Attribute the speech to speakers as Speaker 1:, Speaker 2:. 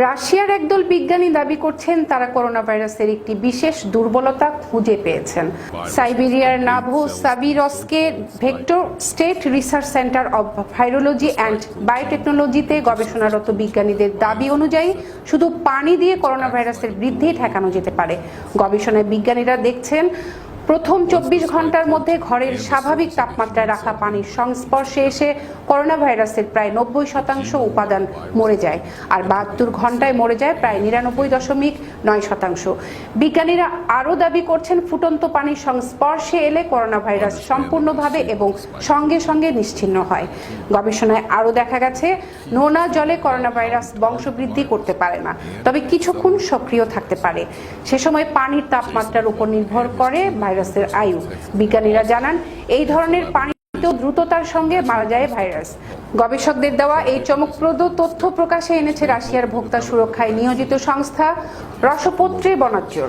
Speaker 1: রাশিয়ার একদল বিজ্ঞানী দাবি করছেন তারা করোনা ভাইরাসের একটি বিশেষ দুর্বলতা খুঁজে পেয়েছেন। সাইবেরিয়ার নোভোসাবিরস্কে Vector State Research Center of Virology and বায়োটেকনোলজিতে গবেষণারত বিজ্ঞানীদের দাবি অনুযায়ী শুধু পানি দিয়ে করোনা ভাইরাসের বৃদ্ধি ঠেকানো যেতে পারে। গবেষণায় বিজ্ঞানীরা দেখছেন প্রথম 24 ঘন্টার মধ্যে ঘরের স্বাভাবিক তাপমাত্রায় রাখা পানির সংস্পর্শে এসে করোনা ভাইরাসের প্রায় 90% উপাদান মরে যায়, আর 72 ঘন্টায় মরে যায় প্রায় 99.9%। বিজ্ঞানীরা আরও দাবি করছেন ফুটন্ত পানির সংস্পর্শে এলে করোনা ভাইরাস সম্পূর্ণভাবে এবং সঙ্গে সঙ্গে নিশ্চিহ্ন হয়। গবেষণায় আরও দেখা গেছে নোনা জলে করোনা ভাইরাস বংশবৃদ্ধি করতে পারে না, তবে কিছুক্ষণ সক্রিয় থাকতে পারে। সে সময় পানির তাপমাত্রার উপর নির্ভর করে ভাইরাসের আয়ু। বিজ্ঞানীরা জানান এই ধরনের পানিতেও দ্রুততার সঙ্গে মারা যায় ভাইরাস। গবেষকদের দেওয়া এই চমকপ্রদ তথ্য প্রকাশে এনেছে রাশিয়ার ভোক্তা সুরক্ষায় নিয়োজিত সংস্থা রসপত্রে বনাজ্জর।